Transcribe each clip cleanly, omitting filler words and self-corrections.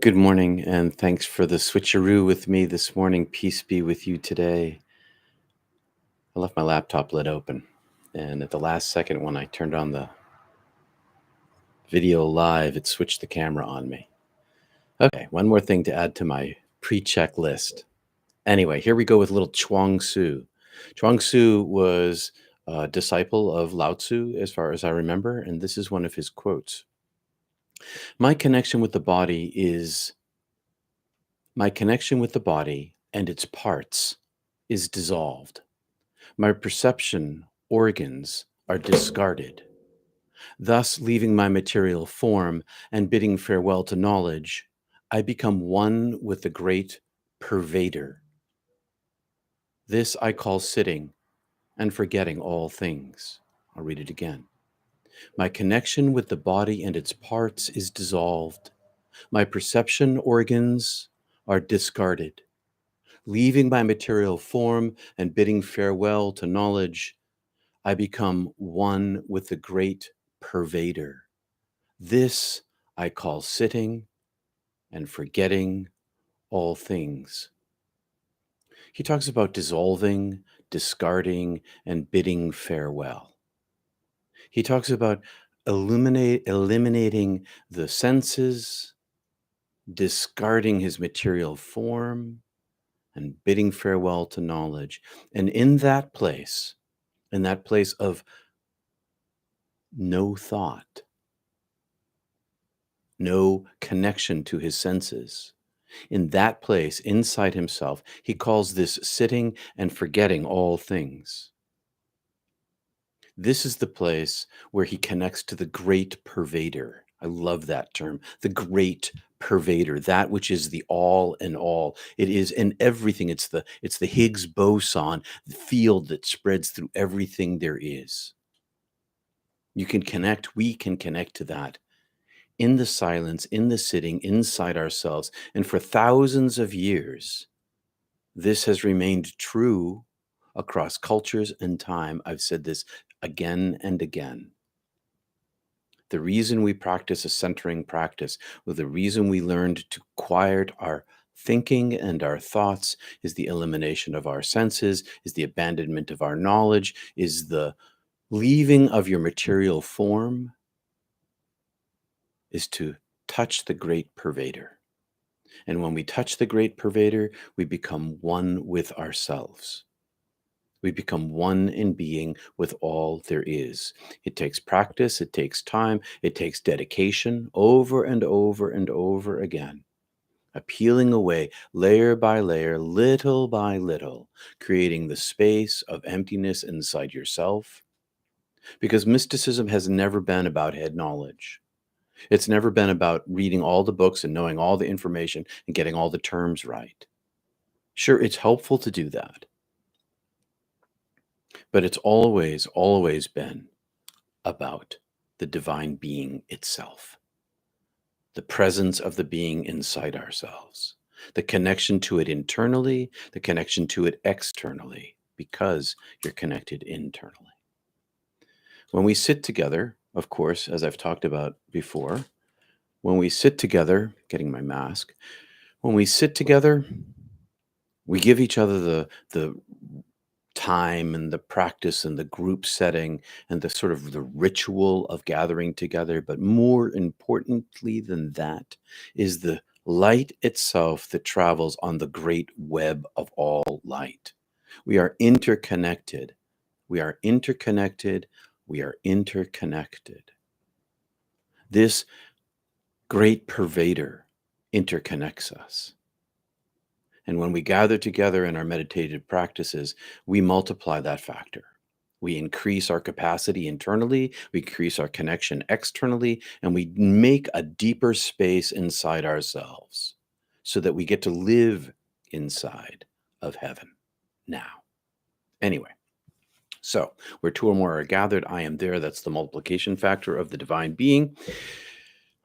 Good morning, and thanks for the switcheroo with me this morning. Peace be with you today. I left my laptop lit open, and at the last second, when I turned on the video live, it switched the camera on me. Okay, one more thing to add to my pre-check list. Anyway, here we go with little Chuang Tzu. Chuang Tzu was a disciple of Lao Tzu, as far as I remember, and this is one of his quotes. My connection with the body is My connection with the body and its parts is dissolved. My perception organs are discarded, thus leaving my material form and bidding farewell to knowledge. I become one with the Great Pervader. This I call sitting and forgetting all things. I'll read it again. My connection with the body and its parts is dissolved. My perception organs are discarded, leaving my material form and bidding farewell to knowledge. I become one with the Great Pervader. This I call sitting and forgetting all things. He talks about dissolving, discarding, and bidding farewell. He talks about eliminating the senses, discarding his material form, and bidding farewell to knowledge. And in that place of no thought, no connection to his senses, in that place inside himself, he calls this sitting and forgetting all things. This is the place where he connects to the Great Pervader. I love that term, the Great Pervader, that which is the all in all. It is in everything. It's the Higgs boson, the field that spreads through everything there is. We can connect to that in the silence, in the sitting, inside ourselves. And for thousands of years, this has remained true across cultures and time. I've said this again and again. The reason we practice a centering practice, or the reason we learned to quiet our thinking and our thoughts, is the elimination of our senses, is the abandonment of our knowledge, is the leaving of your material form, is to touch the Great Pervader. And when we touch the Great Pervader, we become one with ourselves. We become one in being with all there is. It takes practice, it takes time, it takes dedication over and over and over again. A peeling away, layer by layer, little by little, creating the space of emptiness inside yourself. Because mysticism has never been about head knowledge. It's never been about reading all the books and knowing all the information and getting all the terms right. Sure, it's helpful to do that. But it's always, always been about the divine being itself, the presence of the being inside ourselves, the connection to it internally, the connection to it externally, because you're connected internally. When we sit together, of course, as I've talked about before, when we sit together, getting my mask, when we sit together, we give each other the time and the practice and the group setting and the sort of the ritual of gathering together. But more importantly than that is the light itself that travels on the great web of all light. We are interconnected. We are interconnected. We are interconnected. This Great Pervader interconnects us. And when we gather together in our meditative practices, we multiply that factor. We increase our capacity internally, we increase our connection externally, and we make a deeper space inside ourselves so that we get to live inside of heaven now. Anyway, so where two or more are gathered, I am there. That's the multiplication factor of the divine being.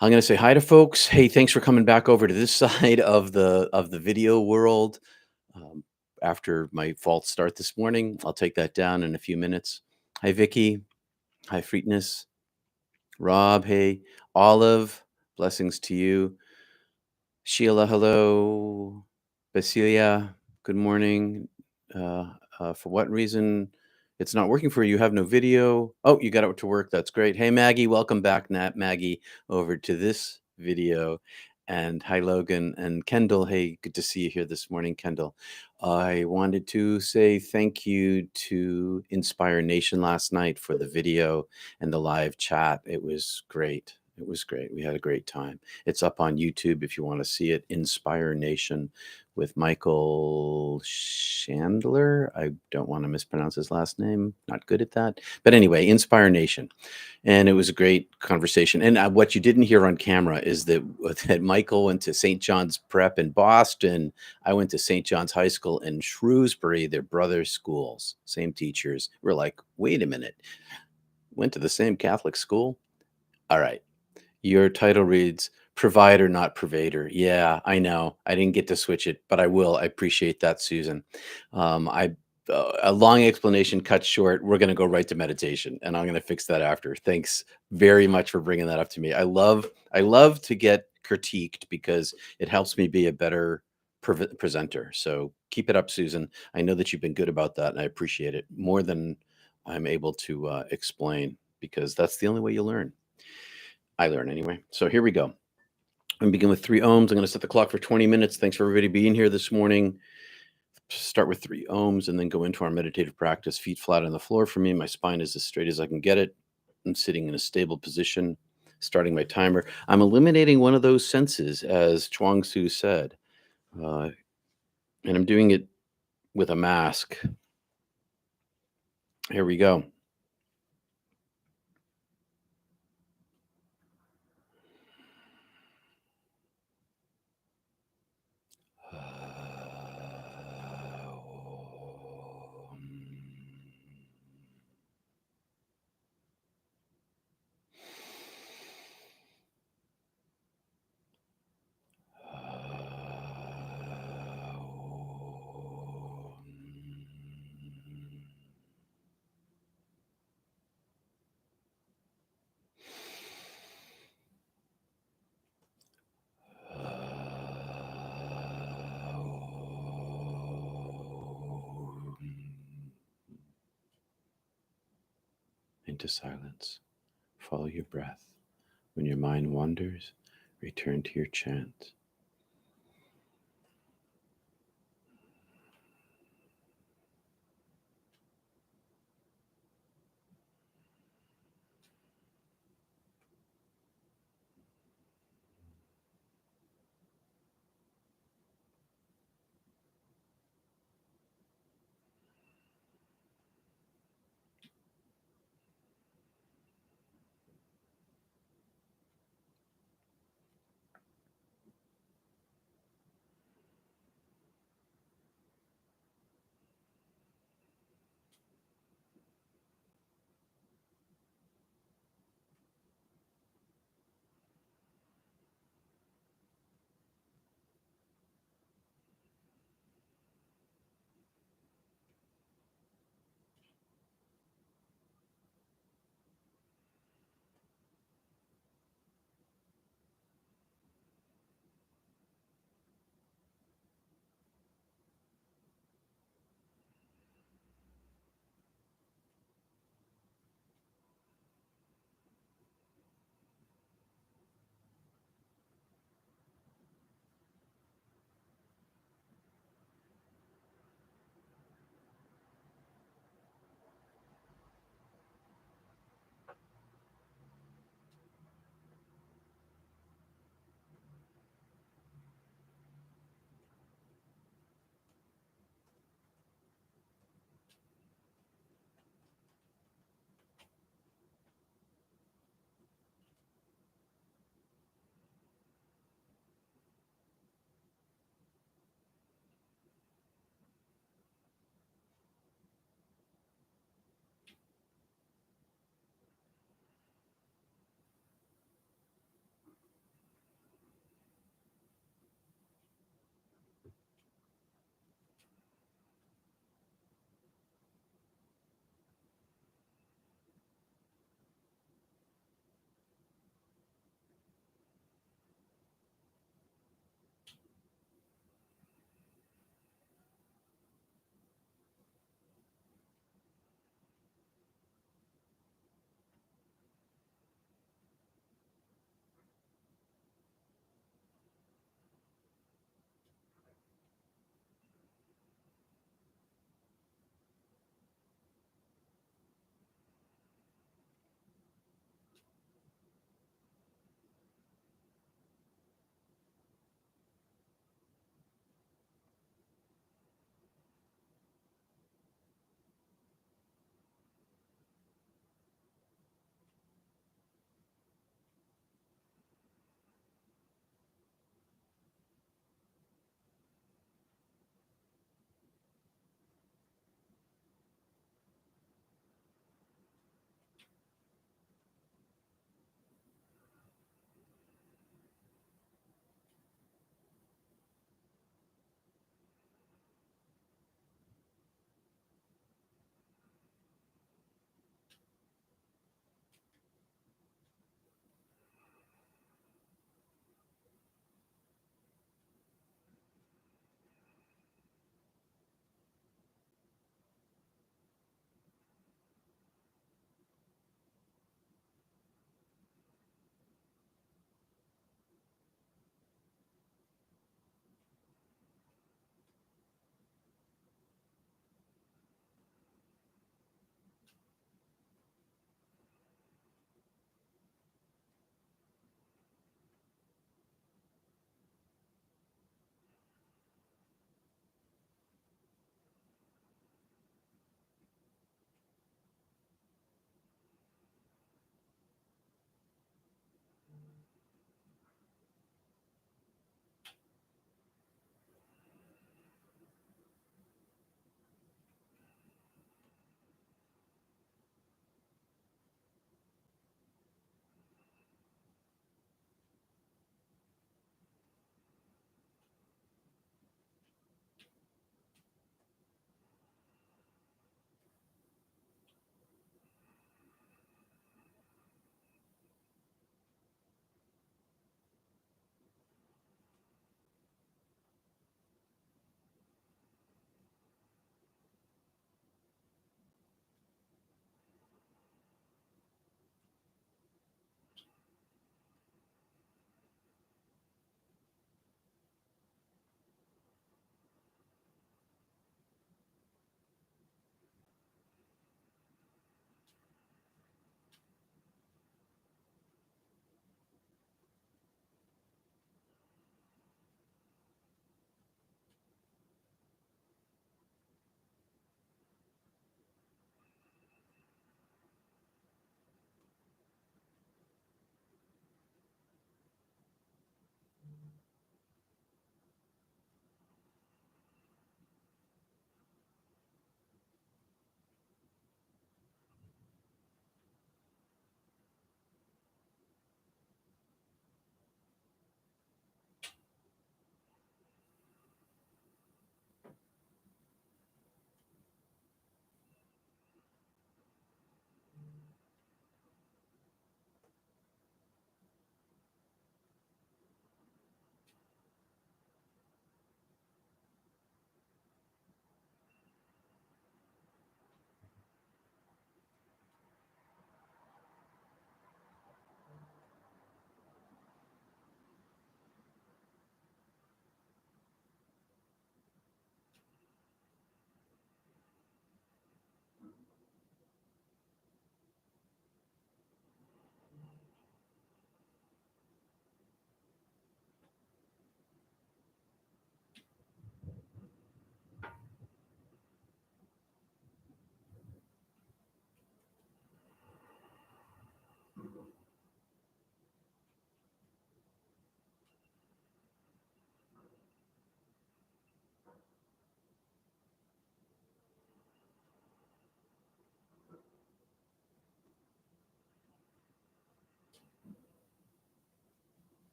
I'm going to say hi to folks. Hey, thanks for coming back over to this side of the video world. After my false start this morning, I'll take that down in a few minutes. Hi, Vicky. Hi, Freetness. Rob. Hey, Olive. Blessings to you. Sheila, hello. Basilia, good morning. For what reason it's not working for you? You have no video. Oh, you got it to work. That's great. Hey, Maggie, welcome back, Nat Maggie, over to this video. And hi, Logan and Kendall. Hey, good to see you here this morning, Kendall. I wanted to say thank you to Inspire Nation last night for the video and the live chat. It was great. It was great. We had a great time. It's up on YouTube if you want to see it. Inspire Nation with Michael Chandler. I don't want to mispronounce his last name. Not good at that. But anyway, Inspire Nation. And it was a great conversation. And what you didn't hear on camera is that Michael went to St. John's Prep in Boston. I went to St. John's High School in Shrewsbury. They're brother schools, same teachers. We're like, wait a minute. Went to the same Catholic school? All right. Your title reads Provider, Not Pervader. Yeah, I know. I didn't get to switch it, but I will. I appreciate that, Susan. I A long explanation cut short. We're going to go right to meditation, and I'm going to fix that after. Thanks very much for bringing that up to me. I love to get critiqued because it helps me be a better presenter. So keep it up, Susan. I know that you've been good about that, and I appreciate it more than I'm able to explain because that's the only way you learn. I learn anyway. So here we go. I'm going to begin with 3 ohms. I'm going to set the clock for 20 minutes. Thanks for everybody being here this morning. Start with 3 ohms and then go into our meditative practice. Feet flat on the floor for me. My spine is as straight as I can get it. I'm sitting in a stable position, starting my timer. I'm eliminating one of those senses, as Chuang Tzu said, and I'm doing it with a mask. Here we go. Into silence. Follow your breath. When your mind wanders, return to your chant.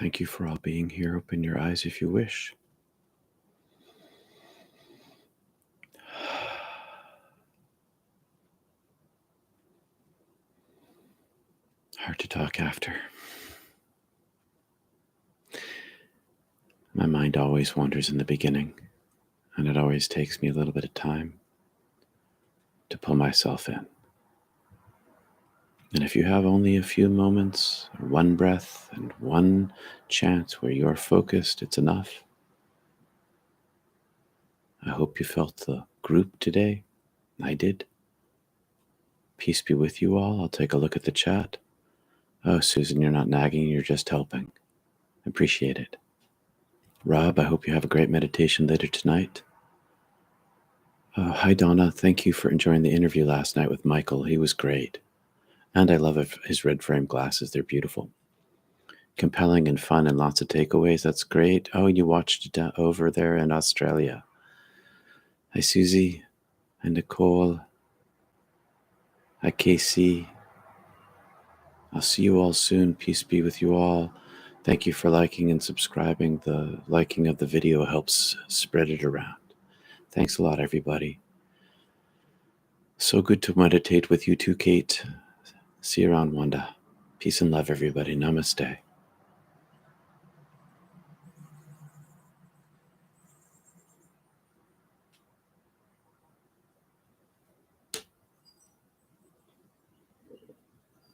Thank you for all being here. Open your eyes if you wish. Hard to talk after. My mind always wanders in the beginning, and it always takes me a little bit of time to pull myself in. And if you have only a few moments, or one breath, and one chance where you're focused, it's enough. I hope you felt the group today. I did. Peace be with you all. I'll take a look at the chat. Oh, Susan, you're not nagging, you're just helping. Appreciate it. Rob, I hope you have a great meditation later tonight. Hi, Donna. Thank you for enjoying the interview last night with Michael. He was great. And I love his red frame glasses. They're beautiful. Compelling and fun and lots of takeaways. That's great. Oh, and you watched it over there in Australia. Hi, Susie. Hi, Nicole. Hi, Casey. I'll see you all soon. Peace be with you all. Thank you for liking and subscribing. The liking of the video helps spread it around. Thanks a lot, everybody. So good to meditate with you too, Kate. See you around, Wanda. Peace and love, everybody. Namaste.